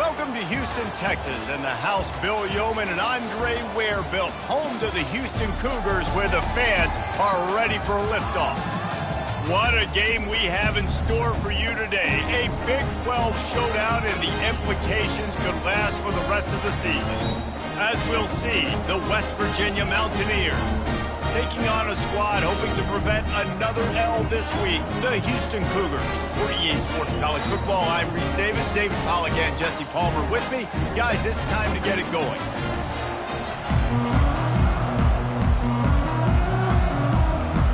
Welcome to Houston, Texas, and the house Bill Yeoman and Andre Ware built, home to the Houston Cougars, where the fans are ready for liftoff. What a game we have in store for you today. A Big 12 showdown, and the implications could last for the rest of the season. As we'll see, the West Virginia Mountaineers taking on a squad hoping to prevent another L this week, the Houston Cougars. For EA Sports College Football, I'm Reese Davis, David Pollack, and Jesse Palmer with me. Guys, it's time to get it going.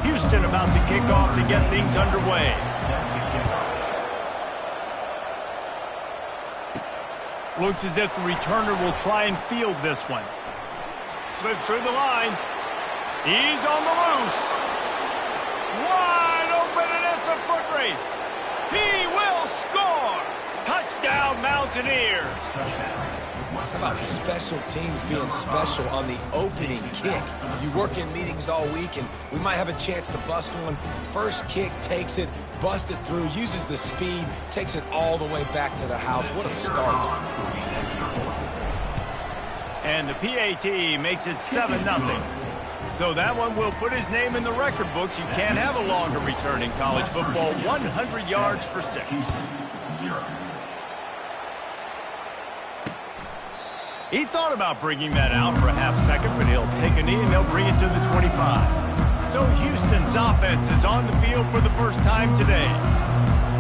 Houston about to kick off to get things underway. Looks as if the returner will try and field this one. Slips through the line. He's on the loose. Wide open, and it's a foot race. He will score. Touchdown, Mountaineers. How about special teams being special on the opening kick? You work in meetings all week, and we might have a chance to bust one. First kick, takes it, busts it through, uses the speed, takes it all the way back to the house. What a start. And the PAT makes it 7-0. So that one will put his name in the record books. You can't have a longer return in college football. 100 yards for 6. He thought about bringing that out for a half second, but he'll take a knee and he'll bring it to the 25. So Houston's offense is on the field for the first time today.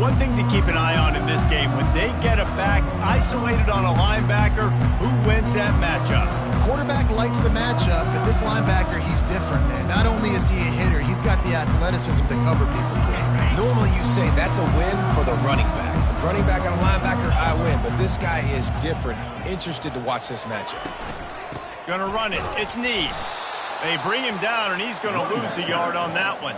One thing to keep an eye on in this game, when they get a back isolated on a linebacker, who wins that matchup? Quarterback likes the matchup, but this linebacker, he's different, man. Not only is he a hitter, he's got the athleticism to cover people, too. Normally you say that's a win for the running back. A running back on a linebacker, I win. But this guy is different. Interested to watch this matchup. Gonna run it. It's Need. They bring him down, and he's gonna lose a yard on that one.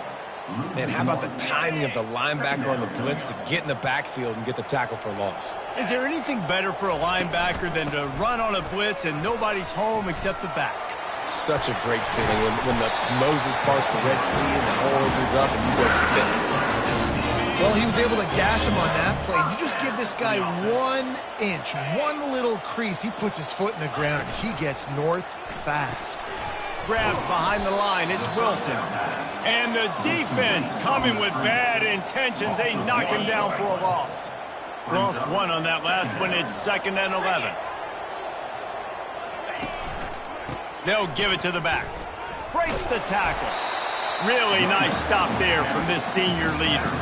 And how about the timing of the linebacker on the blitz to get in the backfield and get the tackle for loss? Is there anything better for a linebacker than to run on a blitz and nobody's home except the back? Such a great feeling when the Moses parts the Red Sea and the hole opens up and you go fit. Well, he was able to gash him on that play. You just give this guy 1 inch, one little crease. He puts his foot in the ground, and he gets north fast. Grabbed behind the line, it's Wilson. And the defense coming with bad intentions. They knock him down for a loss. Lost one on that last one. It's 2nd and 11. They'll give it to the back. Breaks the tackle. Really nice stop there from this senior leader.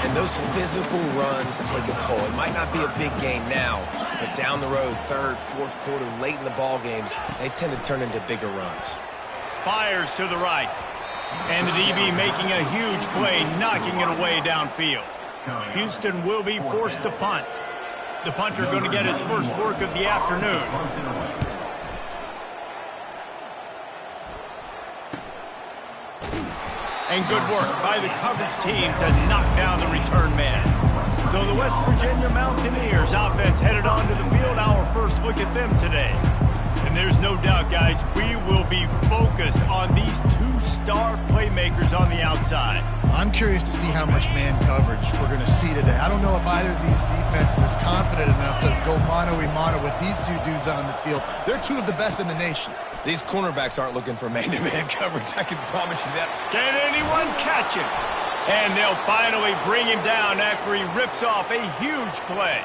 And those physical runs take a toll. It might not be a big game now, but down the road, 3rd, 4th quarter, late in the ball games, they tend to turn into bigger runs. Fires to the right. And the DB making a huge play, knocking it away downfield. Houston will be forced to punt. The punter going to get his first work of the afternoon. And good work by the coverage team to knock down the return man. So the West Virginia Mountaineers offense headed onto the field. Our first look at them today. And there's no doubt, guys, we will be focused on these 2 star playmakers on the outside. I'm curious to see how much man coverage we're going to see today. I don't know if either of these defenses is confident enough to go mano-a-mano with these 2 dudes on the field. They're 2 of the best in the nation. These cornerbacks aren't looking for man-to-man coverage, I can promise you that. Can anyone catch him? And they'll finally bring him down after he rips off a huge play.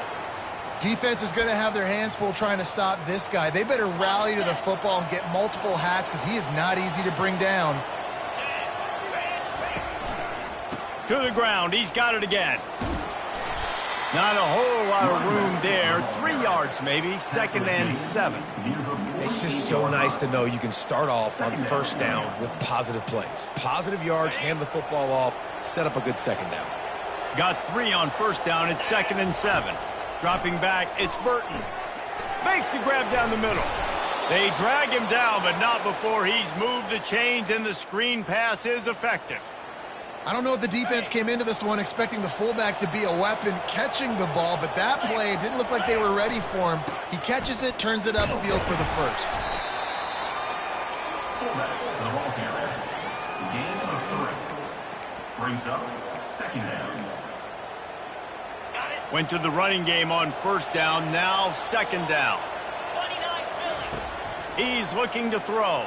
Defense is going to have their hands full trying to stop this guy. They better rally to the football and get multiple hats because he is not easy to bring down. To the ground. He's got it again. Not a whole lot of room there. 3 yards maybe. 2nd and 7. It's just so nice to know you can start off on 1st down with positive plays. Positive yards, hand the football off, set up a good 2nd down. Got 3 on 1st down. It's 2nd and 7. Dropping back, it's Burton. Makes the grab down the middle. They drag him down, but not before he's moved the chains, and the screen pass is effective. I don't know if the defense came into this one expecting the fullback to be a weapon catching the ball, but that play didn't look like they were ready for him. He catches it, turns it upfield for the first. Fullback for the ball carrier. Gain of 3. Brings up 2nd down. Got it. Went to the running game on first down, now second down. He's looking to throw.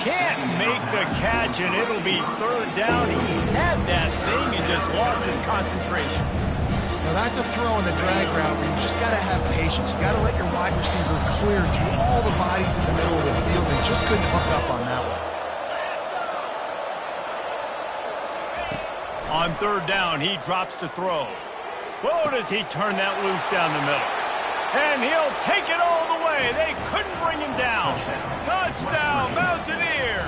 Can't make the catch, and it'll be third down. He had that thing and just lost his concentration. Now that's a throw in the drag route where you just got to have patience. You got to let your wide receiver clear through all the bodies in the middle of the field and just couldn't hook up on that one. On third down, he drops to throw. Whoa, does he turn that loose down the middle. And he'll take it all the way. They couldn't bring him down. Touchdown, Mountaineers!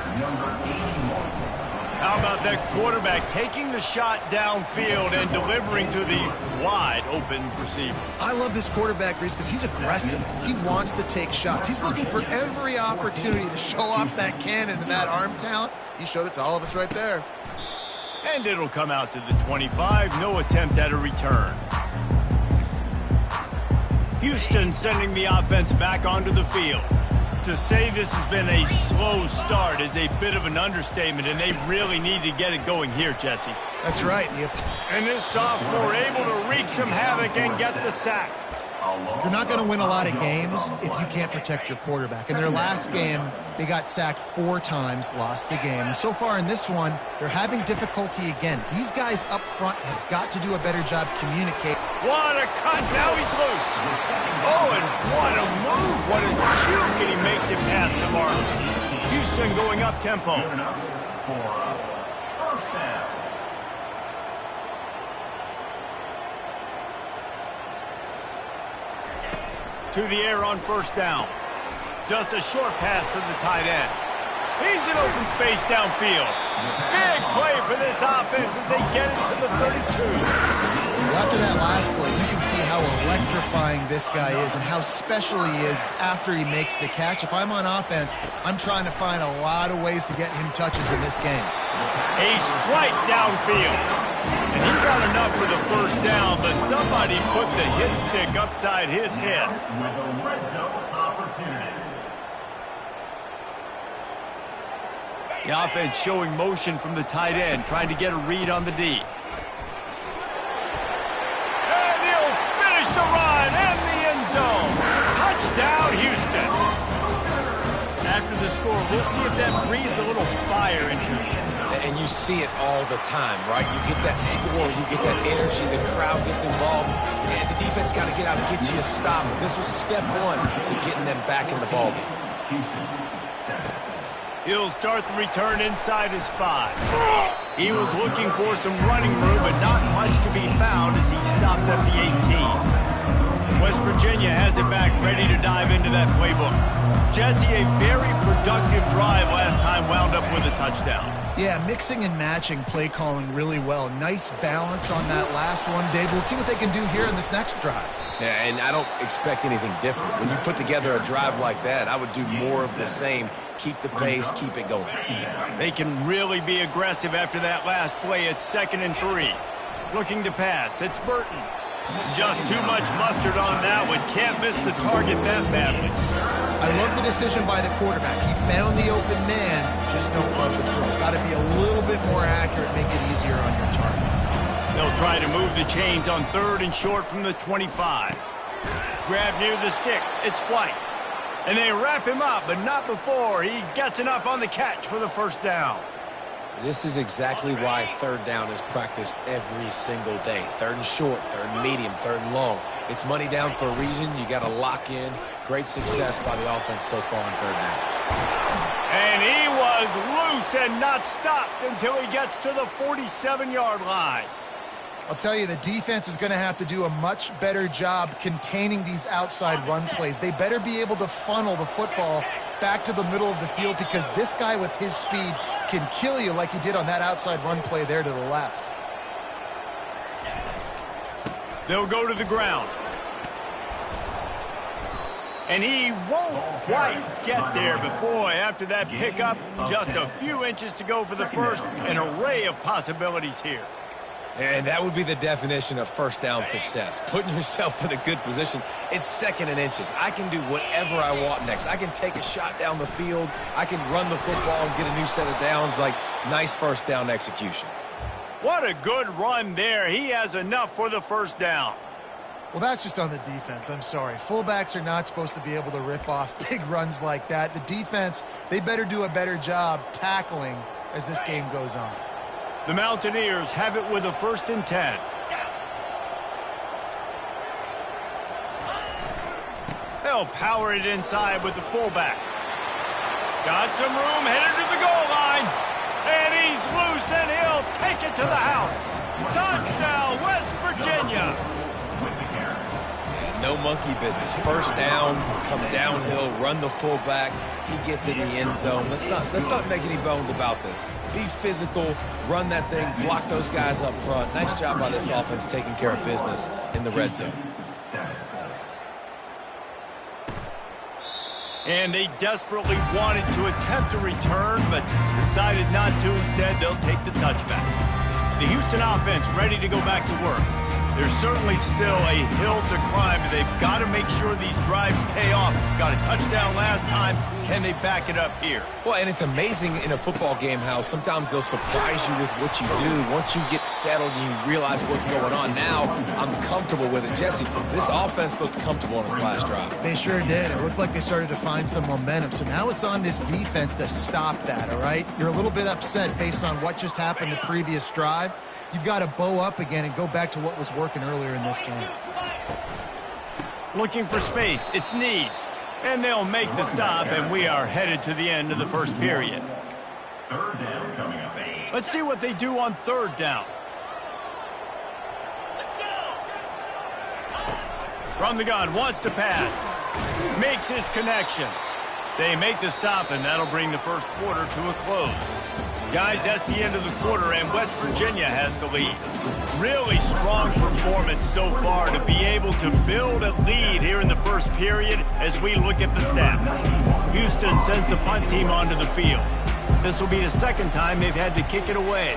How about that quarterback taking the shot downfield and delivering to the wide-open receiver? I love this quarterback, Reese, because he's aggressive. He wants to take shots. He's looking for every opportunity to show off that cannon and that arm talent. He showed it to all of us right there. And it'll come out to the 25. No attempt at a return. Houston sending the offense back onto the field. To say this has been a slow start is a bit of an understatement, and they really need to get it going here, Jesse. That's right. And this sophomore able to wreak some havoc and get the sack. You're not going to win a lot of games if you can't protect your quarterback. In their last game, they got sacked 4 times, lost the game. And so far in this one, they're having difficulty again. These guys up front have got to do a better job communicating. What a cut! Now he's loose. Oh, and what a move! What a juke! And he makes it past the mark. Houston going up tempo. To the air on first down. Just a short pass to the tight end. He's in open space downfield. Big play for this offense as they get it to the 32. Well, after that last play, you can see how electrifying this guy is and how special he is after he makes the catch. If I'm on offense, I'm trying to find a lot of ways to get him touches in this game. A strike downfield. And he got enough for the first down, but somebody put the hit stick upside his head. With a red zone opportunity. The offense showing motion from the tight end, trying to get a read on the D. And he'll finish the run and the end zone. Touchdown, Houston. After the score, we'll see if that breathes a little fire into him. And you see it all the time, right? You get that score, you get that energy, the crowd gets involved, and the defense got to get out and get you a stop. But this was step one to getting them back in the ballgame. He'll start the return inside his 5. He was looking for some running room, but not much to be found as he stopped at the 18. West Virginia has it back, ready to dive into that playbook. Jesse, a very productive drive last time, wound up with a touchdown. Yeah, mixing and matching play calling really well. Nice balance on that last one, Dave. Let's see what they can do here in this next drive. Yeah, and I don't expect anything different. When you put together a drive like that, I would do more of the same. Keep the pace, keep it going. They can really be aggressive after that last play. It's 2nd and 3. Looking to pass. It's Burton. Just too much mustard on that one. Can't miss the target that badly. I love the decision by the quarterback. He found the open man, just don't love the throw. Got to be a little bit more accurate, make it easier on your target. They'll try to move the chains on 3rd and short from the 25. Grab near the sticks. It's White. And they wrap him up, but not before he gets enough on the catch for the first down. This is exactly why 3rd down is practiced every single day. 3rd and short, 3rd and medium, 3rd and long. It's money down for a reason. You got to lock in. Great success by the offense so far on 3rd down. And he was loose and not stopped until he gets to the 47-yard line. I'll tell you, the defense is going to have to do a much better job containing these outside run plays. They better be able to funnel the football back to the middle of the field because this guy with his speed can kill you like he did on that outside run play there to the left. They'll go to the ground. And he won't quite get there, but boy, after that pickup, just a few inches to go for the first. An array of possibilities here. And that would be the definition of first down success. Putting yourself in a good position. It's 2nd and inches. I can do whatever I want next. I can take a shot down the field. I can run the football and get a new set of downs. Like, nice first down execution. What a good run there. He has enough for the first down. Well, that's just on the defense. I'm sorry. Fullbacks are not supposed to be able to rip off big runs like that. The defense, they better do a better job tackling as this game goes on. The Mountaineers have it with a 1st and 10. They'll power it inside with the fullback. Got some room, headed to the goal line. And he's loose, and he'll take it to the house. Touchdown, West Virginia. No monkey business. First down, come downhill, run the fullback. He gets in the end zone. Let's not make any bones about this. Be physical, run that thing, block those guys up front. Nice job by this offense taking care of business in the red zone. And they desperately wanted to attempt a return, but decided not to. Instead, they'll take the touchback. The Houston offense ready to go back to work. There's certainly still a hill to climb, but they've got to make sure these drives pay off. Got a touchdown last time. Can they back it up here? Well, and it's amazing in a football game how sometimes they'll surprise you with what you do. Once you get settled and you realize what's going on, now I'm comfortable with it. Jesse, this offense looked comfortable on its last drive. They sure did. It looked like they started to find some momentum. So now it's on this defense to stop that, all right? You're a little bit upset based on what just happened the previous drive. You've got to bow up again and go back to what was working earlier in this game. Looking for space. It's Need. And they'll make the stop, and we are headed to the end of the first period. 3rd down coming up. Let's see what they do on 3rd down. From the gun, wants to pass. Makes his connection. They make the stop, and that'll bring the first quarter to a close. Guys, that's the end of the quarter, and West Virginia has the lead. Really strong performance so far to be able to build a lead here in the first period as we look at the stats. Houston sends the punt team onto the field. This will be the 2nd time they've had to kick it away.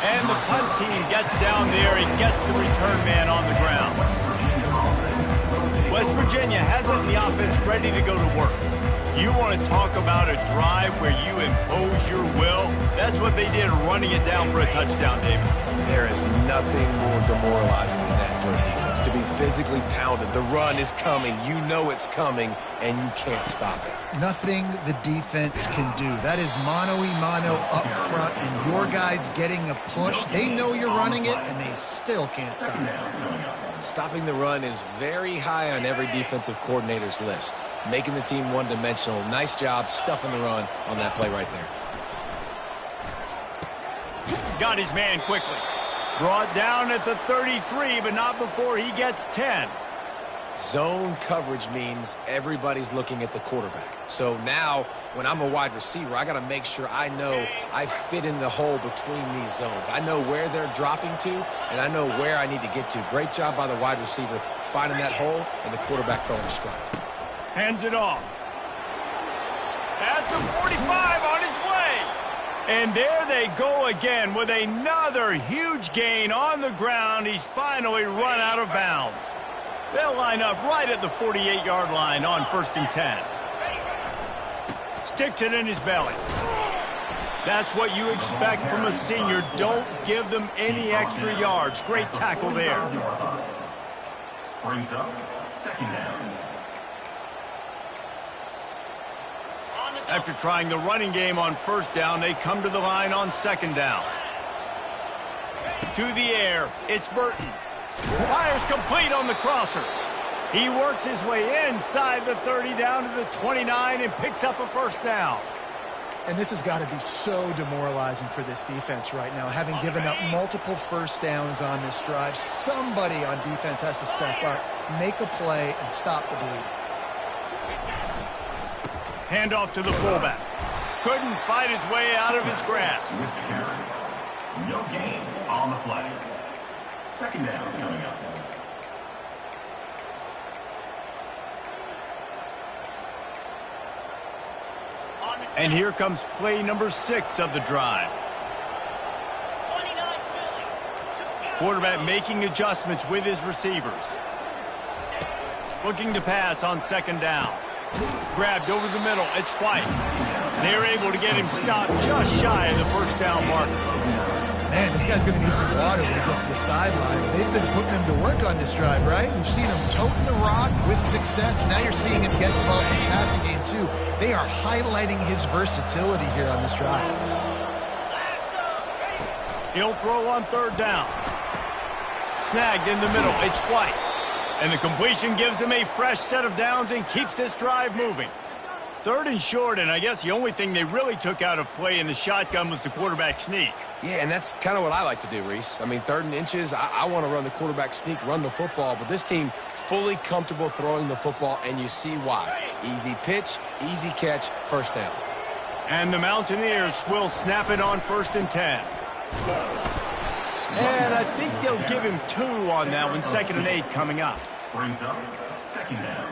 And the punt team gets down there and gets the return man on the ground. West Virginia has it in the offense ready to go to work. You want to talk about a drive where you impose your will? That's what they did, running it down for a touchdown, David. There is nothing more demoralizing than that for a defense, to be physically pounded. The run is coming. You know it's coming, and you can't stop it. Nothing the defense can do. That is mano-a-mano up front, and your guys getting a push. They know you're running it, and they still can't stop it. Stopping the run is very high on every defensive coordinator's list. Making the team one-dimensional. Nice job stuffing the run on that play right there. Got his man quickly. Brought down at the 33, but not before he gets 10. Zone coverage means everybody's looking at the quarterback. So now, when I'm a wide receiver, I got to make sure I know I fit in the hole between these zones. I know where they're dropping to, and I know where I need to get to. Great job by the wide receiver finding that hole, and the quarterback throwing a strike. Hands it off. At the 45 on his way. And there they go again with another huge gain on the ground. He's finally run out of bounds. They'll line up right at the 48-yard line on 1st and 10. Sticks it in his belly. That's what you expect from a senior. Don't give them any extra yards. Great tackle there. Brings up 2nd down. After trying the running game on 1st down, they come to the line on 2nd down. To the air, it's Burton. Fires complete on the crosser. He works his way inside the 30 down to the 29 and picks up a 1st down. And this has got to be so demoralizing for this defense right now. Having given up multiple 1st downs on this drive, somebody on defense has to step up, make a play, and stop the bleeding. Handoff to the fullback. Couldn't fight his way out of his grasp. With the carry. No gain on the play. 2nd down coming up. And here comes play number 6 of the drive. Quarterback making adjustments with his receivers. Looking to pass on 2nd down. Grabbed over the middle. It's White. They were able to get him stopped just shy of the first down mark. Man, this guy's going to need some water when he gets to the sidelines. They've been putting him to work on this drive, right? We've seen him toting the rock with success. Now you're seeing him get involved in the passing game, too. They are highlighting his versatility here on this drive. He'll throw on third down. Snagged in the middle. It's White. And the completion gives him a fresh set of downs and keeps this drive moving. Third and short, and I guess the only thing they really took out of play in the shotgun was the quarterback sneak. Yeah, and that's kind of what I like to do, Reese. I mean, 3rd and inches, I want to run the quarterback sneak, run the football, but this team fully comfortable throwing the football, and you see why. Easy pitch, easy catch, first down. And the Mountaineers will snap it on 1st and 10. And I think they'll give him 2 on that one, 2nd and 8 coming up. Brings up 2nd down.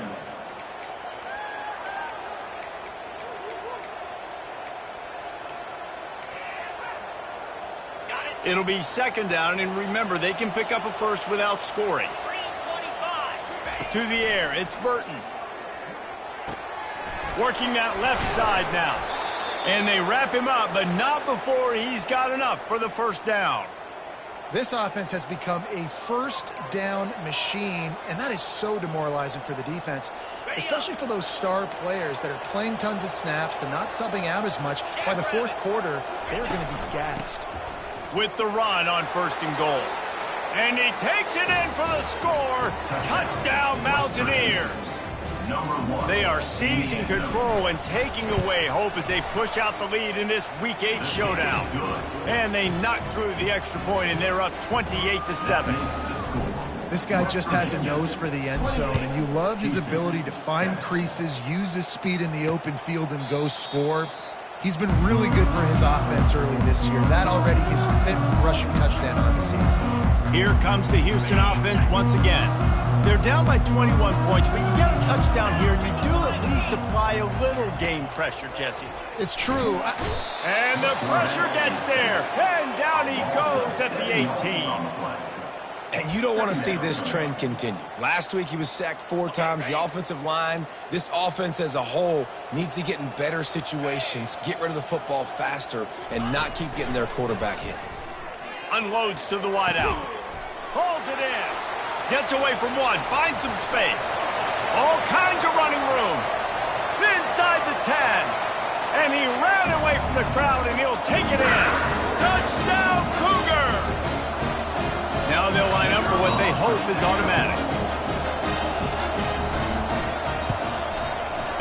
It'll be 2nd down, and remember, they can pick up a first without scoring. To the air, it's Burton. Working that left side now. And they wrap him up, but not before he's got enough for the first down. This offense has become a first down machine, and that is so demoralizing for the defense, especially for those star players that are playing tons of snaps. They're not subbing out as much. By the 4th quarter, they're going to be gassed. With the run on 1st and goal. And he takes it in for the score. Touchdown, Mountaineers. They are seizing control and taking away hope as they push out the lead in this Week 8 showdown. And they knock through the extra point, and they're up 28-7. This guy just has a nose for the end zone, and you love his ability to find creases, use his speed in the open field, and go score. He's been really good for his offense early this year. That already his 5th rushing touchdown on the season. Here comes the Houston offense once again. They're down by 21 points, but you get a touchdown here, and you do at least apply a little game pressure, Jesse. It's true. And the pressure gets there, and down he goes at the 18. And you don't want to see this trend continue. Last week he was sacked 4 times. The offensive line, this offense as a whole, needs to get in better situations, get rid of the football faster, and not keep getting their quarterback hit. Unloads to the wideout. Hauls it in. Gets away from one. Finds some space. All kinds of running room. Inside the 10. And he ran away from the crowd, and he'll take it in. Touchdown, Cougar! Now they'll line up for what they hope is automatic.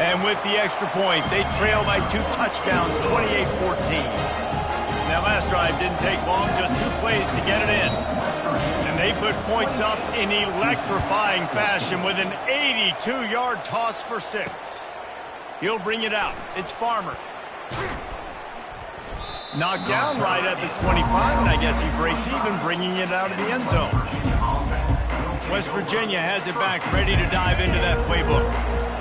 And with the extra point, they trail by 2 touchdowns, 28-14. That last drive didn't take long, just 2 plays to get it in. And they put points up in electrifying fashion with an 82-yard toss for 6. He'll bring it out. It's Farmer. Knocked down right at the 25, and I guess he breaks even, bringing it out of the end zone. West Virginia has it back, ready to dive into that playbook.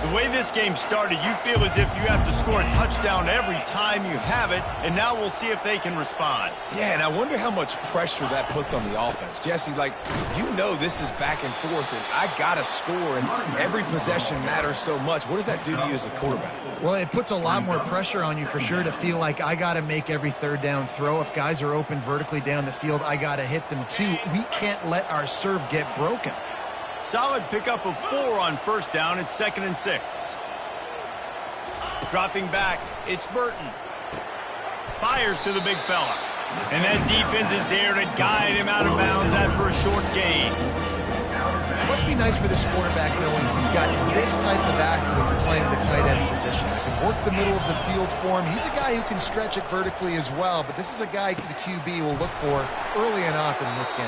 The way this game started, you feel as if you have to score a touchdown every time you have it, and now we'll see if they can respond. Yeah, and I wonder how much pressure that puts on the offense. Jesse, like, you know this is back and forth, and I got to score, and every possession matters so much. What does that do to you as a quarterback? Well, it puts a lot more pressure on you for sure to feel like I got to make every 3rd down throw. If guys are open vertically down the field, I got to hit them too. We can't let our serve get broken. Solid pickup of 4 on 1st down. It's 2nd and 6. Dropping back, it's Burton. Fires to the big fella. And that defense is there to guide him out of bounds after a short gain. It must be nice for this quarterback knowing he's got this type of athlete playing the tight end position. He can work the middle of the field for him. He's a guy who can stretch it vertically as well, but this is a guy the QB will look for early and often in this game.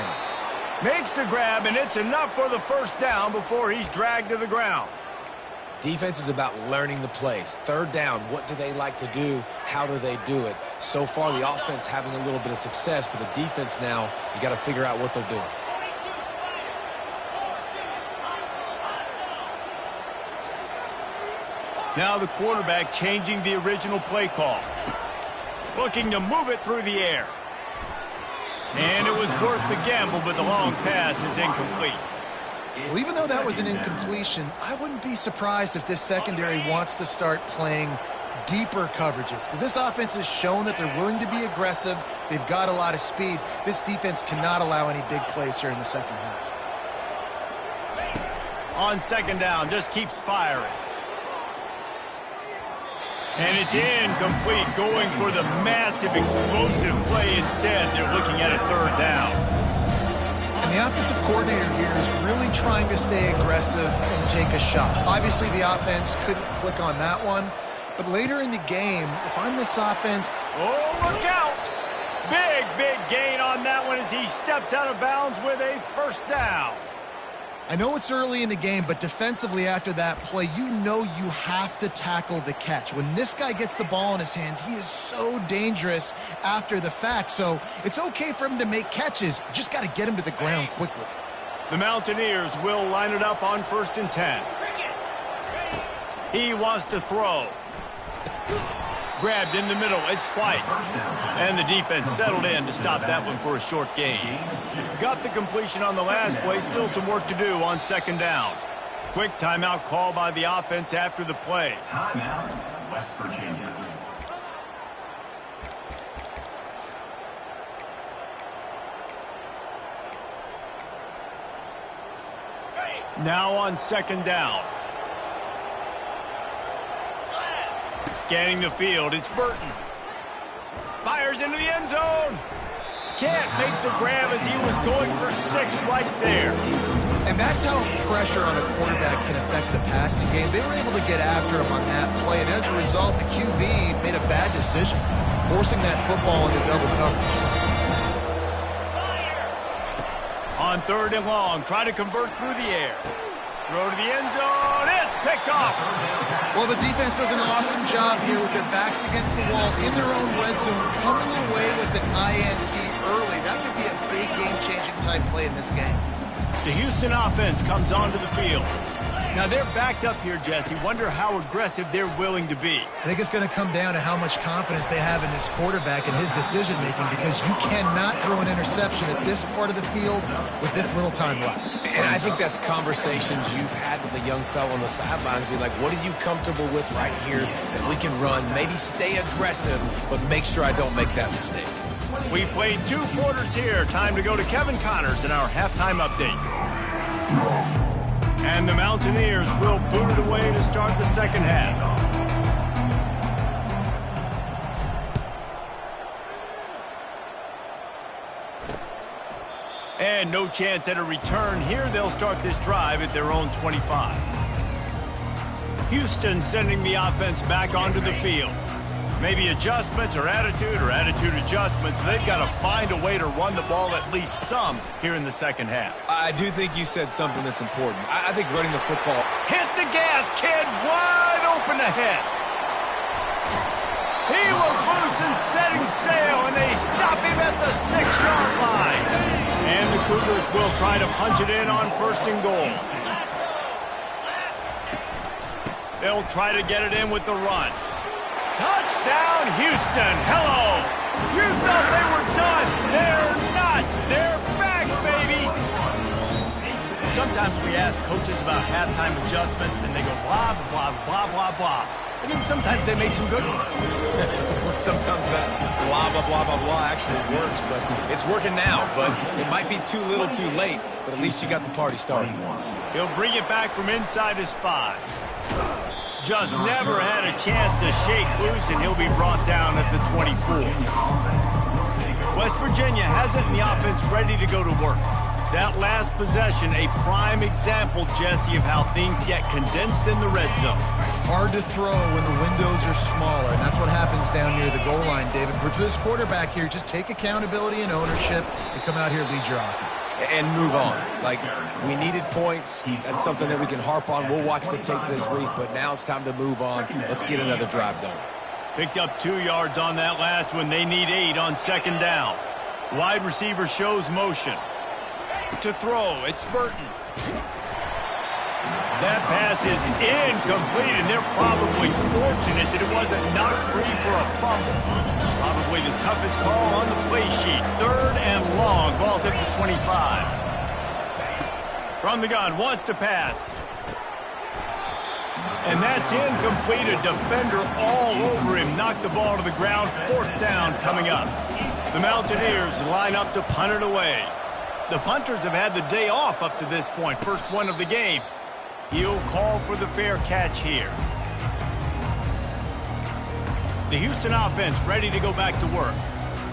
Makes the grab, and it's enough for the 1st down before he's dragged to the ground. Defense is about learning the plays. 3rd down, what do they like to do? How do they do it? So far, the offense having a little bit of success, but the defense now, you got to figure out what they're doing. Now the quarterback changing the original play call. Looking to move it through the air. And it was worth the gamble, but the long pass is incomplete. Well, even though that was an incompletion, I wouldn't be surprised if this secondary wants to start playing deeper coverages, because this offense has shown that they're willing to be aggressive. They've got a lot of speed. This defense cannot allow any big plays here in the second half. On second down, just keeps firing. And it's incomplete, going for the massive, explosive play instead. They're looking at a third down. And the offensive coordinator here is really trying to stay aggressive and take a shot. Obviously, the offense couldn't click on that one. But later in the game, if I'm this offense... Oh, look out! Big, big gain on that one as he steps out of bounds with a first down. I know it's early in the game, but defensively after that play, you know you have to tackle the catch. When this guy gets the ball in his hands, he is so dangerous after the fact. So it's okay for him to make catches. You just got to get him to the ground quickly. The Mountaineers will line it up on 1st and 10. He wants to throw. Grabbed in the middle, it's White. And the defense settled in to stop that one for a short gain. Got the completion on the last play, still some work to do on second down. Quick timeout call by the offense after the play. Timeout, West Virginia. Now on second down. Scanning the field, it's Burton. Fires into the end zone. Can't make the grab as he was going for 6 right there. And that's how pressure on a quarterback can affect the passing game. They were able to get after him on that play, and as a result, the QB made a bad decision, forcing that football into double coverage. On 3rd and long, try to convert through the air. Throw to the end zone. It's picked off. Well, the defense does an awesome job here with their backs against the wall in their own red zone, coming away with an INT early. That could be a big game-changing type play in this game. The Houston offense comes onto the field. Now they're backed up here, Jesse. Wonder how aggressive they're willing to be. I think it's going to come down to how much confidence they have in this quarterback and his decision-making, because you cannot throw an interception at this part of the field with this little time left. And I think that's conversations you've had with a young fellow on the sidelines. Be like, what are you comfortable with right here that we can run? Maybe stay aggressive, but make sure I don't make that mistake. We played 2 quarters here. Time to go to Kevin Connors in our halftime update. And the Mountaineers will boot it away to start the second half. And no chance at a return here. They'll start this drive at their own 25. Houston sending the offense back onto the field. Maybe adjustments or attitude adjustments. They've got to find a way to run the ball at least some here in the second half. I do think you said something that's important. I think running the football. Hit the gas, kid. Wide open ahead. He was loose and setting sail, and they stop him at the 6-yard line. And the Cougars will try to punch it in on 1st and goal. They'll try to get it in with the run. Touchdown, Houston. Hello. You thought they were done. They're not. They're back, baby. Sometimes we ask coaches about halftime adjustments, and they go blah, blah, blah, blah, blah. And then sometimes they make some good ones. Sometimes that blah, blah, blah, blah, blah actually works, but it's working now. But it might be too little too late, but at least you got the party started. He'll bring it back from inside his 5. Just never had a chance to shake loose, and he'll be brought down at the 24. West Virginia has it in the offense ready to go to work. That last possession, a prime example, Jesse, of how things get condensed in the red zone. Hard to throw when the windows are smaller, and that's what happens down near the goal line, David. But for this quarterback here, just take accountability and ownership and come out here, lead your offense. And move on. Like, we needed points. That's something that we can harp on. We'll watch the tape this week, but now it's time to move on. Let's get another drive going. Picked up 2 yards on that last one. They need 8 on second down. Wide receiver shows motion. To throw, it's Burton. That pass is incomplete, and they're probably fortunate that it wasn't knocked free for a fumble. Probably the toughest call on the play sheet. 3rd and long. Ball's at the 25. From the gun, wants to pass. And that's incomplete. A defender all over him. Knocked the ball to the ground. 4th down coming up. The Mountaineers line up to punt it away. The punters have had the day off up to this point. First one of the game. He'll call for the fair catch here. The Houston offense ready to go back to work.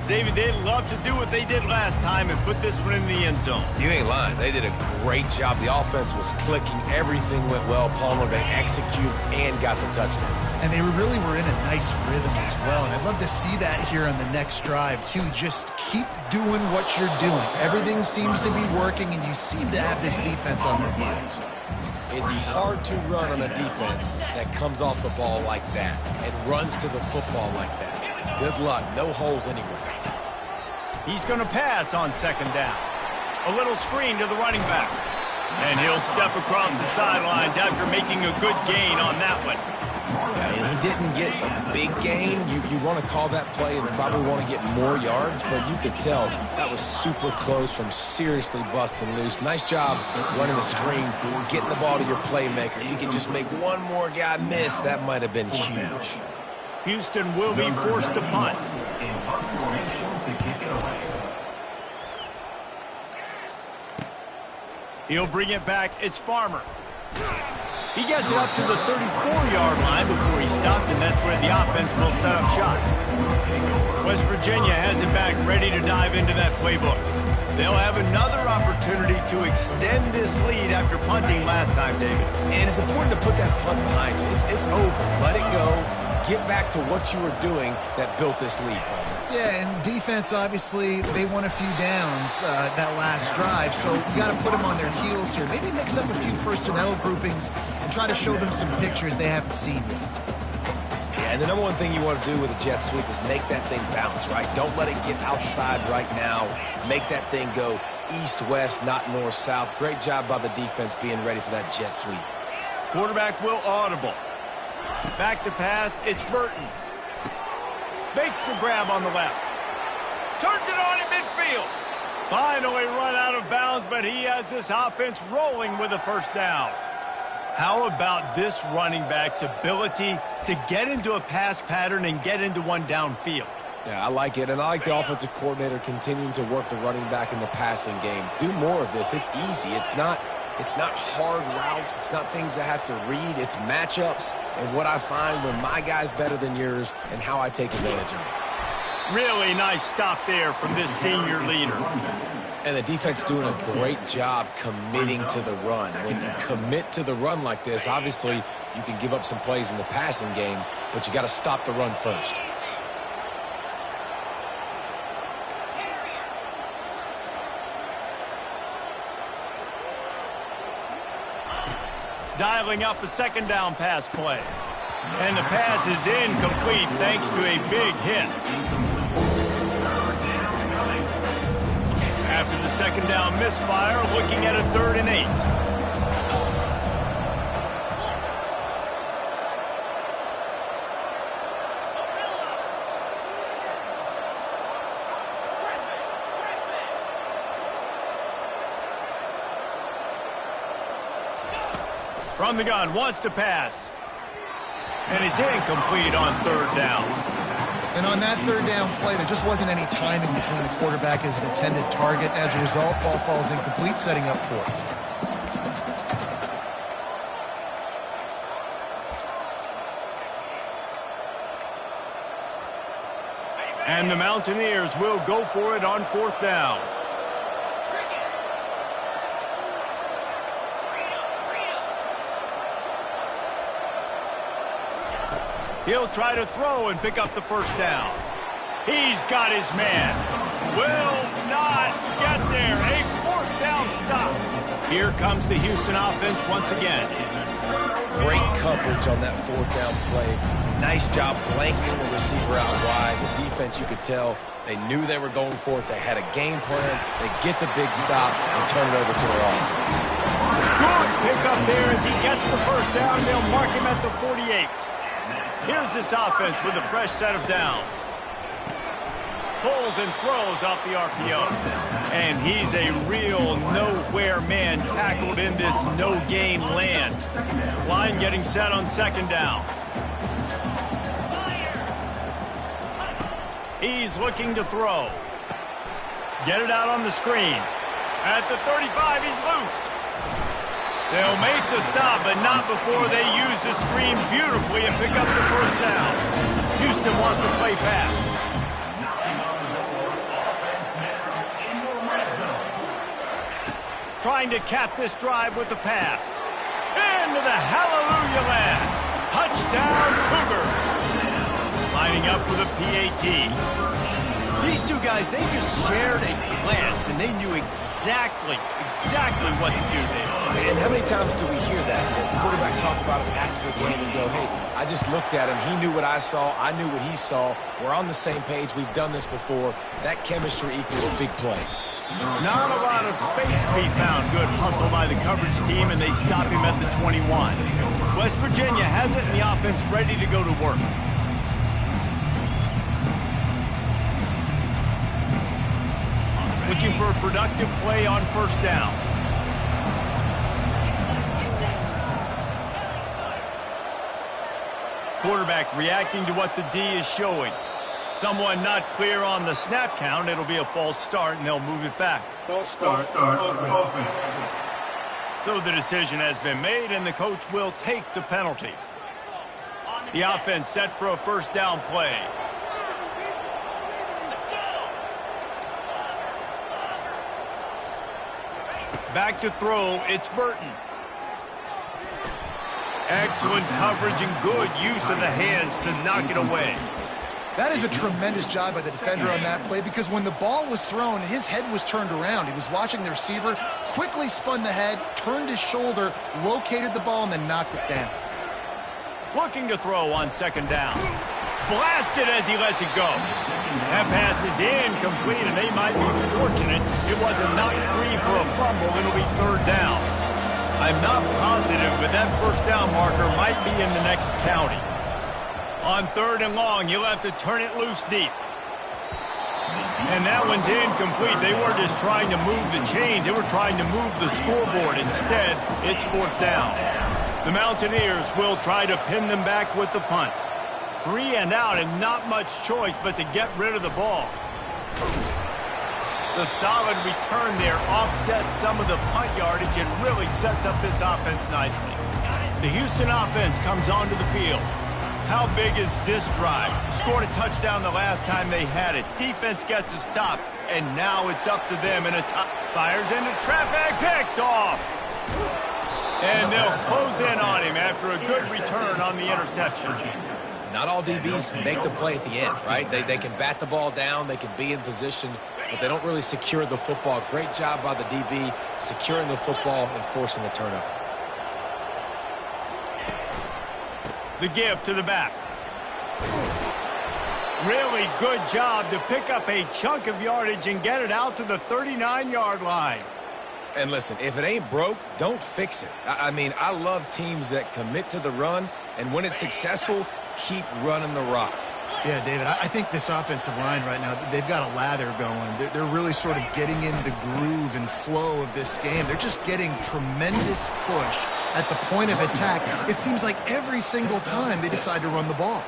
David, they'd love to do what they did last time and put this one in the end zone. You ain't lying. They did a great job. The offense was clicking. Everything went well. Palmer, they executed and got the touchdown. And they really were in a nice rhythm as well. And I'd love to see that here on the next drive, too. Just keep doing what you're doing. Everything seems to be working, and you seem to have this defense on their heels. It's hard to run on a defense that comes off the ball like that and runs to the football like that. Good luck. No holes anywhere. He's going to pass on 2nd down. A little screen to the running back. And he'll step across the sidelines after making a good gain on that one. And he didn't get a big gain. You want to call that play and probably want to get more yards, but you could tell that was super close from seriously busting loose. Nice job running the screen, getting the ball to your playmaker. If you could just make one more guy miss, that might have been huge. Houston will be forced to punt. In punt formation to kick it away. He'll bring it back. It's Farmer. He gets it up to the 34-yard line before he stopped, and that's where the offense will set up shop. West Virginia has it back ready to dive into that playbook. They'll have another opportunity to extend this lead after punting last time, David. And it's important to put that punt behind you. It's over. Let it go. Get back to what you were doing that built this lead, Palmer. Yeah, and defense, obviously, they won a few downs that last drive, so you got to put them on their heels here. Maybe mix up a few personnel groupings and try to show them some pictures they haven't seen yet. Yeah, and the number one thing you want to do with a jet sweep is make that thing bounce, right? Don't let it get outside right now. Make that thing go east-west, not north-south. Great job by the defense being ready for that jet sweep. Quarterback will audible. Back to pass, it's Burton. Makes the grab on the left. Turns it on in midfield. Finally run out of bounds, but he has this offense rolling with a 1st down. How about this running back's ability to get into a pass pattern and get into one downfield? Yeah, I like it, and I like the offensive coordinator continuing to work the running back in the passing game. Do more of this. It's easy. It's not hard routes. It's not things I have to read. It's matchups and what I find when my guy's better than yours and how I take advantage of it. Really nice stop there from this senior leader. And the defense doing a great job committing to the run. When you commit to the run like this, obviously you can give up some plays in the passing game, but you got to stop the run first. Dialing up a 2nd down pass play. And the pass is incomplete thanks to a big hit. After the 2nd down misfire, looking at a 3rd and 8. From the gun, wants to pass. And it's incomplete on 3rd down. And on that 3rd down play, there just wasn't any timing between the quarterback and his intended target. As a result, ball falls incomplete, setting up 4th. And the Mountaineers will go for it on 4th down. He'll try to throw and pick up the 1st down. He's got his man. Will not get there. A 4th down stop. Here comes the Houston offense once again. Great coverage on that 4th down play. Nice job blanketing the receiver out wide. The defense, you could tell, they knew they were going for it. They had a game plan. They get the big stop and turn it over to their offense. Good pick up there as he gets the 1st down. They'll mark him at the 48. Here's this offense with a fresh set of downs. Pulls and throws off the RPO. And he's a real nowhere man tackled in this no-gain land. Line getting set on second down. He's looking to throw. Get it out on the screen. At the 35, he's loose. They'll make the stop, but not before they use the screen beautifully and pick up the first down. Houston wants to play fast. Trying to cap this drive with the pass. Into the hallelujah land. Touchdown Cougars. Lining up for the PAT. These two guys, they just shared a glance, and they knew exactly what to do there. And how many times do we hear that? The quarterback talk about it after the game and go, hey, I just looked at him. He knew what I saw. I knew what he saw. We're on the same page. We've done this before. That chemistry equals big plays. Not a lot of space to be found. Good hustle by the coverage team, and they stop him at the 21. West Virginia has it, and the offense ready to go to work. Looking for a productive play on first down. Quarterback reacting to what the D is showing. Someone not clear on the snap count. It'll be a false start, and they'll move it back. False start. So the decision has been made, and the coach will take the penalty. The offense set for a first down play. Back to throw, it's Burton. Excellent coverage and good use of the hands to knock it away. That is a tremendous job by the defender on that play, because when the ball was thrown, his head was turned around. He was watching the receiver, quickly spun the head, turned his shoulder, located the ball, and then knocked it down. Looking to throw on second down. Blasted as he lets it go. That pass is incomplete, and they might be fortunate it wasn't knocked free for a fumble. It'll be third down. I'm not positive, but that first down marker might be in the next county. On third and long, you'll have to turn it loose deep. And that one's incomplete. They weren't just trying to move the chains. They were trying to move the scoreboard. Instead, it's fourth down. The Mountaineers will try to pin them back with the punt. 3 and out, and not much choice but to get rid of the ball. The solid return there offsets some of the punt yardage and really sets up this offense nicely. The Houston offense comes onto the field. How big is this drive? Scored a touchdown the last time they had it. Defense gets a stop, and now it's up to them in a top. Fires into traffic, picked off. And they'll close in on him after a good return on the interception. Not all DBs make the play at the end, right? They can bat the ball down, they can be in position, but they don't really secure the football. Great job by the DB securing the football and forcing the turnover. The give to the back. Really good job to pick up a chunk of yardage and get it out to the 39-yard line. And listen, if it ain't broke, don't fix it. I mean, I love teams that commit to the run, and when it's successful, keep running the rock. Yeah, David, I think this offensive line right now, they've got a lather going. They're really sort of getting in the groove and flow of this game. They're just getting tremendous push at the point of attack. It seems like every single time they decide to run the ball.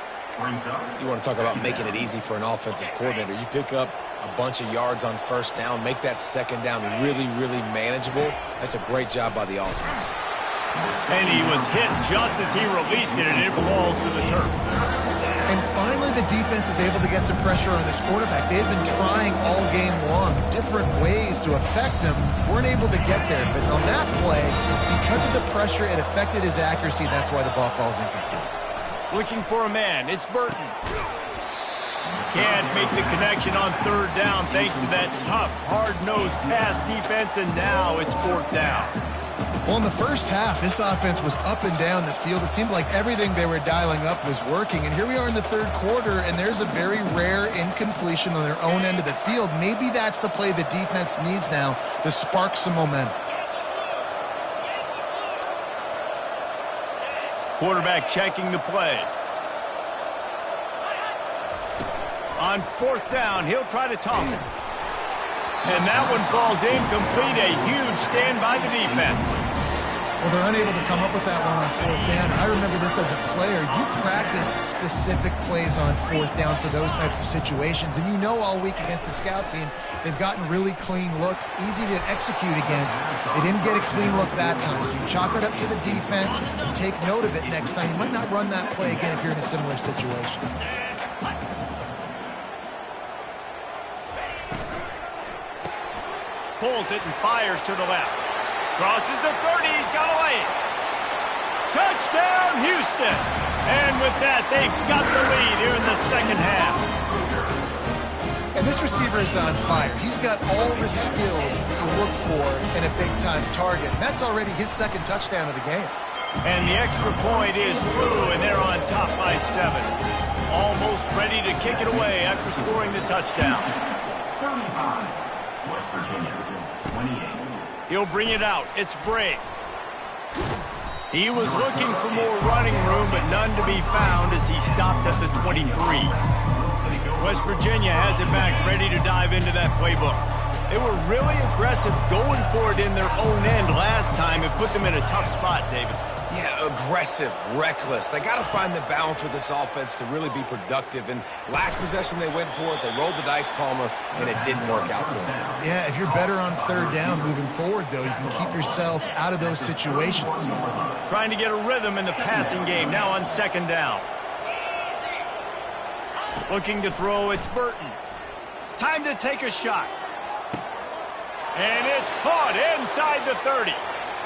You want to talk about making it easy for an offensive coordinator. You pick up a bunch of yards on first down, make that second down really, really manageable. That's a great job by the offense. And he was hit just as he released it, and it falls to the turf. And finally, the defense is able to get some pressure on this quarterback. They've been trying all game long different ways to affect him. Weren't able to get there. But on that play, because of the pressure, it affected his accuracy. That's why the ball falls incomplete. Looking for a man. It's Burton. Can't make the connection on third down thanks to that tough, hard-nosed pass defense, and now it's fourth down. Well, in the first half, this offense was up and down the field. It seemed like everything they were dialing up was working. And here we are in the third quarter, and there's a very rare incompletion on their own end of the field. Maybe that's the play the defense needs now to spark some momentum. Quarterback checking the play. On 4th down, he'll try to toss it. And that one falls incomplete. A huge stand by the defense. Well, they're unable to come up with that one on 4th down. And I remember this as a player. You practice specific plays on 4th down for those types of situations. And you know all week against the scout team, they've gotten really clean looks, easy to execute against. They didn't get a clean look that time. So you chalk it up to the defense. You take note of it next time. You might not run that play again if you're in a similar situation. Pulls it and fires to the left. Crosses the 30. He's got away. Touchdown, Houston. And with that, they've got the lead here in the second half. And this receiver is on fire. He's got all the skills that you look for in a big-time target. And that's already his second touchdown of the game. And the extra point is true, and they're on top by 7. Almost ready to kick it away after scoring the touchdown. 35, West Virginia, 28. He'll bring it out. It's Bray. He was looking for more running room, but none to be found as he stopped at the 23. West Virginia has it back, ready to dive into that playbook. They were really aggressive going for it in their own end last time. It put them in a tough spot, David. Yeah, aggressive, reckless. They got to find the balance with this offense to really be productive. And last possession they went for it, they rolled the dice, Palmer, and it didn't work out for them. Yeah, if you're better on 3rd down moving forward, though, you can keep yourself out of those situations. Trying to get a rhythm in the passing game, now on 2nd down. Looking to throw, it's Burton. Time to take a shot. And it's caught inside the 30.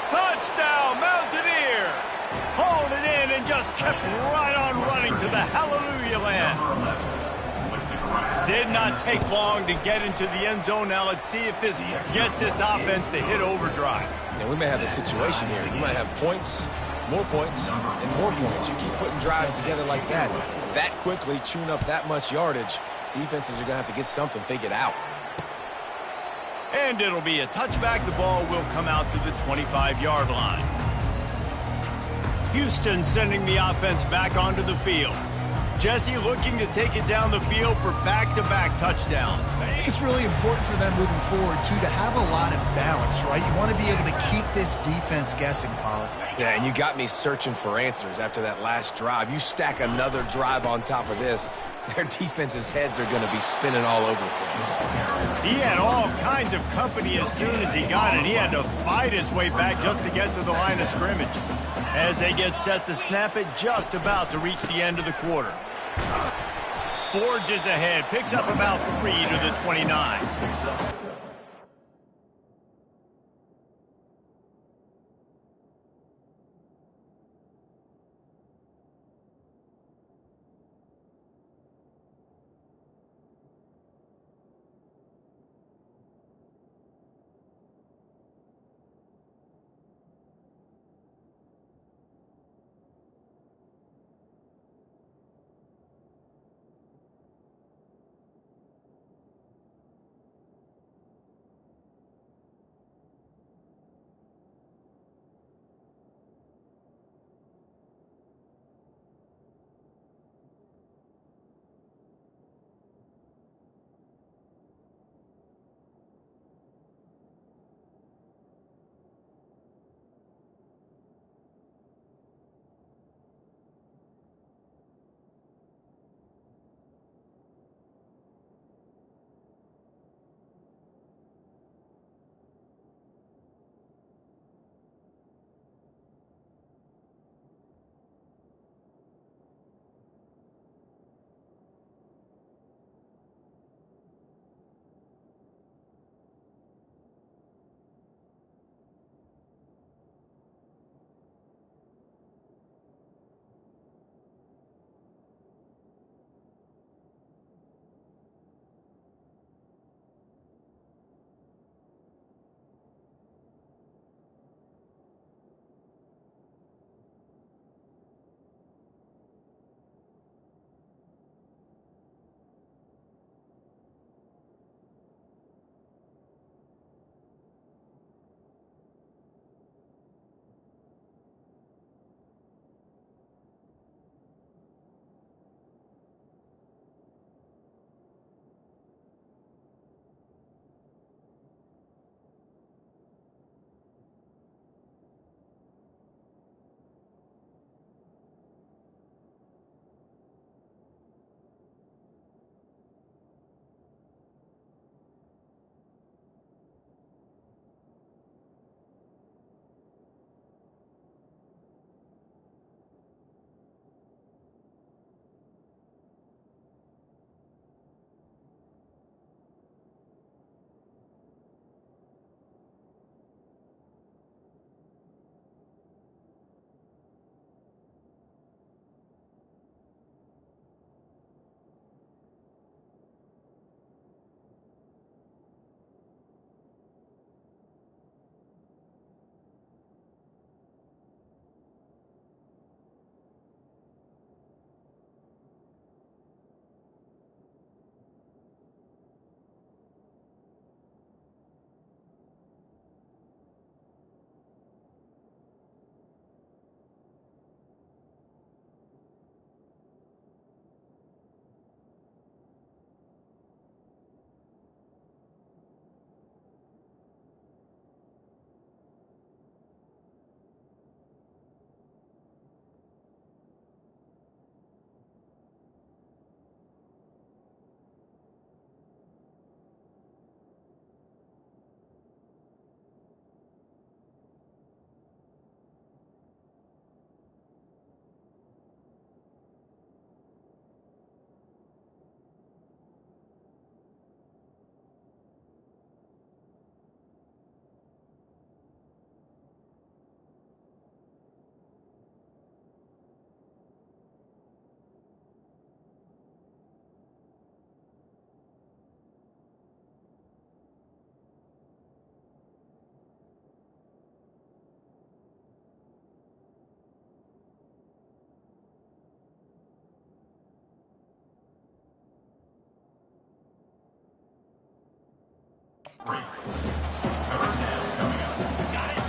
Touchdown, Mountaineers! Hauled it in and just kept right on running to the hallelujah land. Did not take long to get into the end zone. Now let's see if this gets this offense to hit overdrive. Now, we may have a situation here. We might have points, and more points. You keep putting drives together like that quickly, chewing up that much yardage, defenses are going to have to get something figured out. And it'll be a touchback. The ball will come out to the 25-yard line. Houston sending the offense back onto the field. Jesse looking to take it down the field for back-to-back touchdowns. I think it's really important for them moving forward, too, to have a lot of balance, right? You want to be able to keep this defense guessing, Pollard. Yeah, and you got me searching for answers after that last drive. You stack another drive on top of this, their defense's heads are going to be spinning all over the place. He had all kinds of company as soon as he got it. He had to fight his way back just to get to the line of scrimmage. As they get set to snap it, just about to reach the end of the quarter. Forges ahead, picks up about 3 to the 29.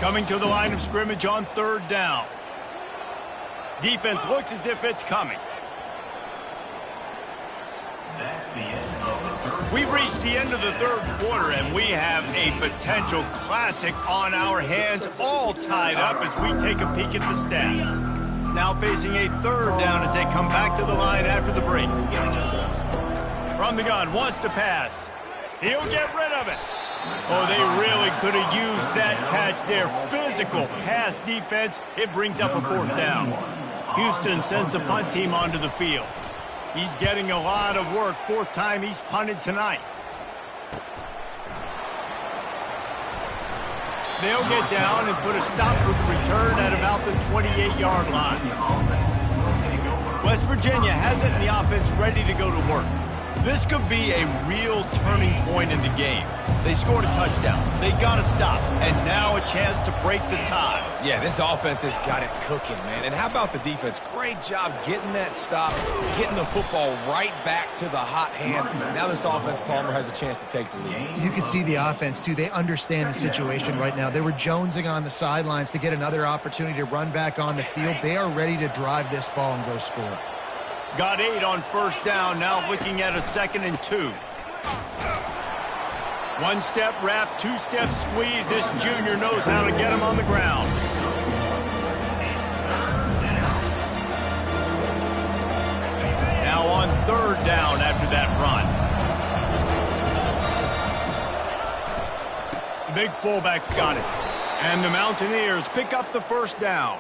Coming to the line of scrimmage on 3rd down. Defense looks as if it's coming. We've reached the end of the 3rd quarter, and we have a potential classic on our hands, all tied up as we take a peek at the stats. Now facing a 3rd down as they come back to the line after the break. From the gun, wants to pass. He'll get rid of it. Oh, they really could have used that catch there. Physical pass defense. It brings up a 4th down. Houston sends the punt team onto the field. He's getting a lot of work. 4th time he's punted tonight. They'll get down and put a stop for the return at about the 28-yard line. West Virginia has it in the offense ready to go to work. This could be a real turning point in the game. They scored a touchdown. They got to stop. And now a chance to break the tie. Yeah, this offense has got it cooking, man. And how about the defense? Great job getting that stop, getting the football right back to the hot hand. Now this offense, Palmer, has a chance to take the lead. You can see the offense, too. They understand the situation right now. They were jonesing on the sidelines to get another opportunity to run back on the field. They are ready to drive this ball and go score. Got 8 on 1st down, now looking at a 2nd and 2. 1-step wrap, 2-step squeeze. This junior knows how to get him on the ground. Now on 3rd down after that run. The big fullback's got it. And the Mountaineers pick up the 1st down.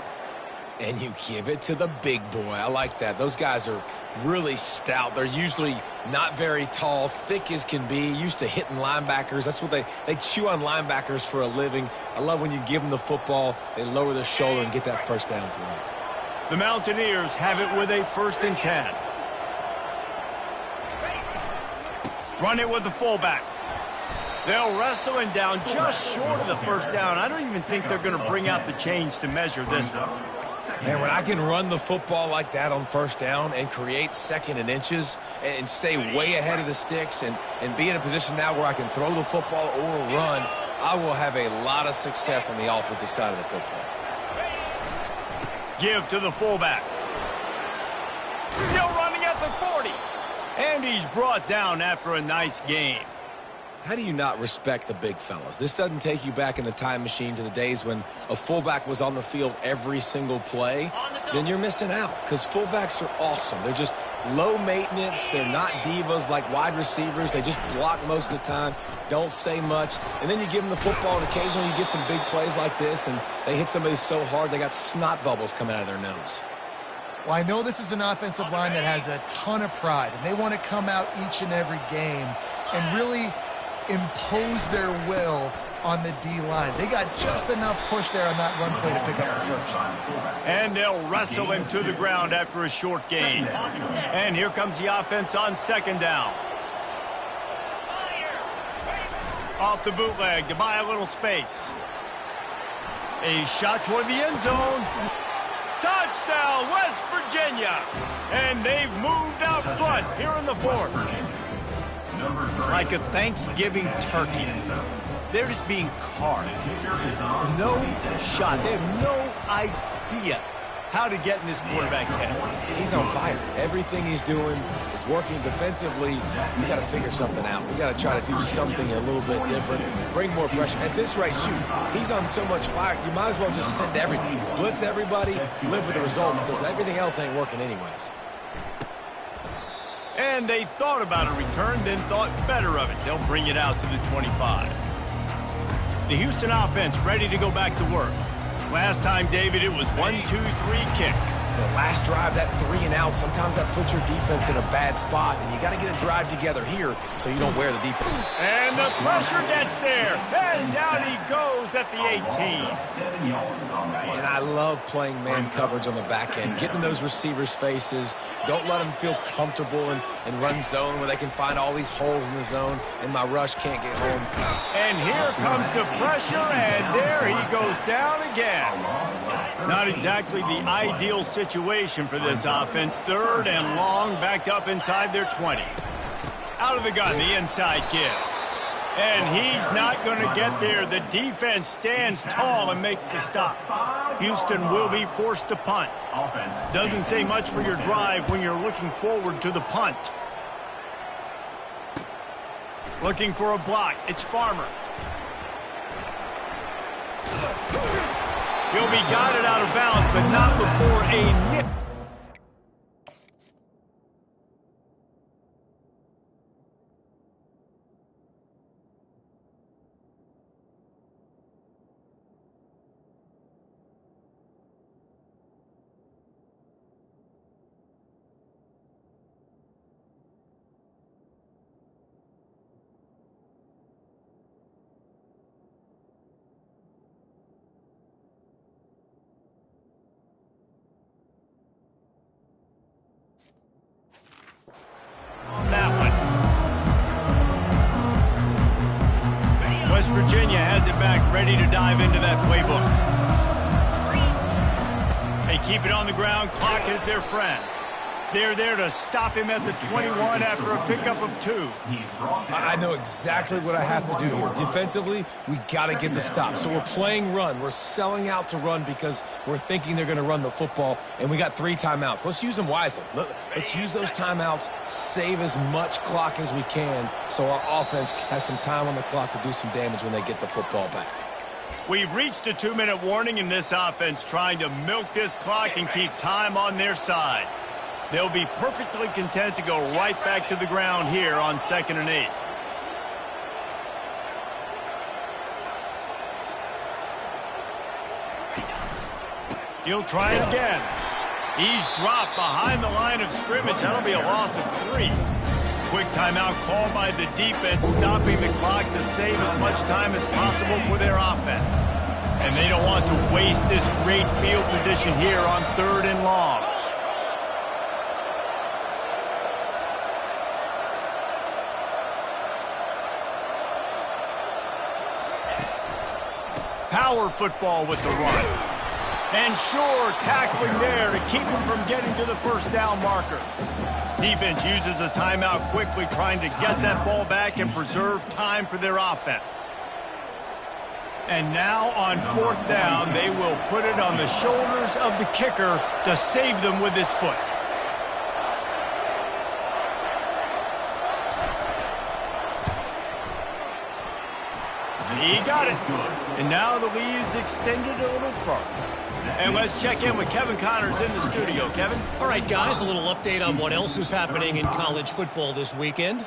And you give it to the big boy. I like that. Those guys are really stout. They're usually not very tall, thick as can be, used to hitting linebackers. That's what they chew on linebackers for a living. I love when you give them the football, they lower their shoulder and get that 1st down for them. The Mountaineers have it with a 1st and 10. Run it with the fullback. They'll wrestle him down just short of the 1st down. I don't even think they're going to bring out the chains to measure this one. Man, when I can run the football like that on 1st down and create 2nd and inches and stay way ahead of the sticks and be in a position now where I can throw the football or run, I will have a lot of success on the offensive side of the football. Give to the fullback. Still running at the 40. And he's brought down after a nice game. How do you not respect the big fellas? This doesn't take you back in the time machine to the days when a fullback was on the field every single play. Then you're missing out because fullbacks are awesome. They're just low maintenance. They're not divas like wide receivers. They just block most of the time, don't say much. And then you give them the football and occasionally you get some big plays like this and they hit somebody so hard they got snot bubbles coming out of their nose. Well, I know this is an offensive line that has a ton of pride, and they want to come out each and every game and really impose their will on the D-line. They got just enough push there on that run play to pick up the 1st. And they'll wrestle him to the ground after a short gain. And here comes the offense on 2nd down. Off the bootleg to buy a little space. A shot toward the end zone. Touchdown, West Virginia! And they've moved out front here in the 4th. Like a Thanksgiving turkey. They're just being carved. No shot. They have no idea how to get in this quarterback's head. He's on fire. Everything he's doing is working defensively. We got to figure something out. We got to try to do something a little bit different. Bring more pressure. At this rate, shoot, he's on so much fire, you might as well just send everybody. Blitz everybody, live with the results, because everything else ain't working anyways. And they thought about a return, then thought better of it. They'll bring it out to the 25. The Houston offense ready to go back to work. Last time, David, it was 1-2-3 kick. The last drive, that 3 and out, sometimes that puts your defense in a bad spot, and you got to get a drive together here so you don't wear the defense. And the pressure gets there, and down he goes at the 18. And I love playing man coverage on the back end, getting in those receivers' faces. Don't let them feel comfortable and run zone where they can find all these holes in the zone, and my rush can't get home. And here comes the pressure, and there he goes down again. Not exactly the ideal situation for this offense. 3rd and long, backed up inside their 20. Out of the gun, the inside give. And he's not going to get there. The defense stands tall and makes the stop. Houston will be forced to punt. Doesn't say much for your drive when you're looking forward to the punt. Looking for a block. It's Farmer. He'll be guided out of bounds, but not before a nip. West Virginia has it back, ready to dive into that playbook. They keep it on the ground. Clock is their friend. They're there to stop him at the 21 after a pickup of 2. I know exactly what I have to do here. Defensively, we got to get the stop. So we're playing run. We're selling out to run because we're thinking they're going to run the football, and we got 3 timeouts. Let's use them wisely. Let's use those timeouts, save as much clock as we can so our offense has some time on the clock to do some damage when they get the football back. We've reached a 2-minute warning in this offense, trying to milk this clock and keep time on their side. They'll be perfectly content to go right back to the ground here on 2nd and 8. He'll try it again. He's dropped behind the line of scrimmage. That'll be a loss of 3. Quick timeout called by the defense, stopping the clock to save as much time as possible for their offense. And they don't want to waste this great field position here on 3rd and long. Power football with the run. And sure, tackling there to keep him from getting to the first down marker. Defense uses a timeout quickly, trying to get that ball back and preserve time for their offense. And now on 4th down, they will put it on the shoulders of the kicker to save them with his foot. He got it. And now the lead is extended a little further. And let's check in with Kevin Connors in the studio. Kevin? All right, guys, a little update on what else is happening in college football this weekend.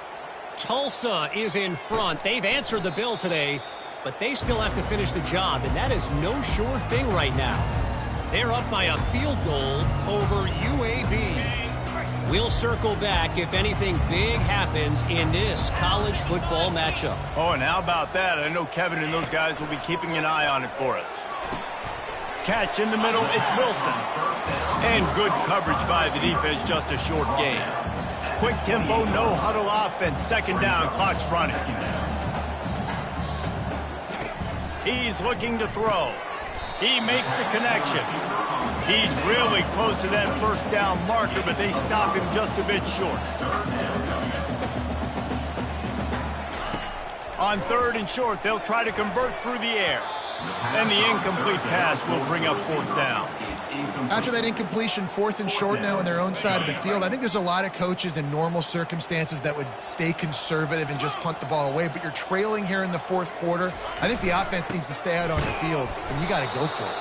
Tulsa is in front. They've answered the bell today, but they still have to finish the job, and that is no sure thing right now. They're up by a field goal over UAB. We'll circle back if anything big happens in this college football matchup. Oh, and how about that? I know Kevin and those guys will be keeping an eye on it for us. Catch in the middle, it's Wilson. And good coverage by the defense, just a short gain. Quick tempo, no huddle offense. 2nd down, clock's running. He's looking to throw. He makes the connection. He's really close to that first down marker, but they stop him just a bit short. On 3rd and short, they'll try to convert through the air. And the incomplete pass will bring up 4th down. After that incompletion, 4th and short now on their own side of the field, I think there's a lot of coaches in normal circumstances that would stay conservative and just punt the ball away. But you're trailing here in the 4th quarter. I think the offense needs to stay out on the field, and you got to go for it.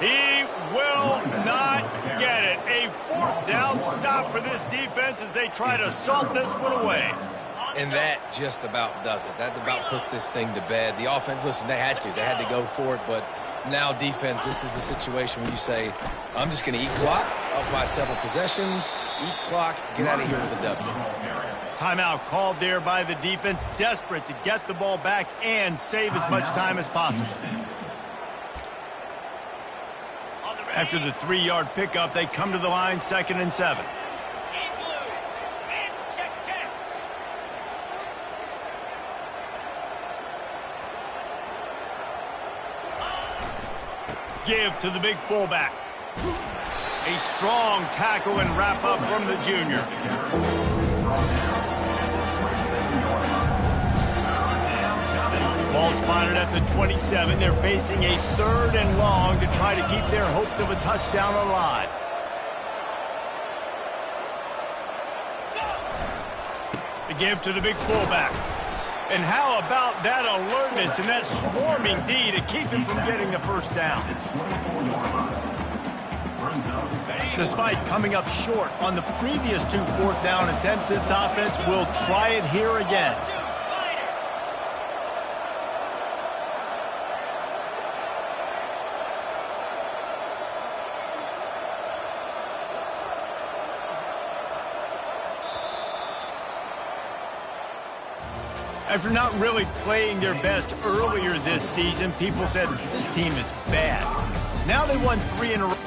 He will not get it. A 4th down stop for this defense as they try to salt this one away. And that just about does it. That about puts this thing to bed. The offense, listen, they had to go for it, but now defense, this is the situation where you say, I'm just going to eat clock, up by several possessions, eat clock, get out of here with a W. Timeout called there by the defense, desperate to get the ball back and save as much time as possible. After the 3-yard pickup, they come to the line, 2nd and 7. Give to the big fullback. A strong tackle and wrap up from the junior. got it at the 27. They're facing a 3rd and long to try to keep their hopes of a touchdown alive. The give to the big fullback. And how about that alertness and that swarming D to keep him from getting the first down? Despite coming up short on the previous 2 4th down attempts, this offense will try it here again. After not really playing their best earlier this season, people said this team is bad. Now they won 3 in a row.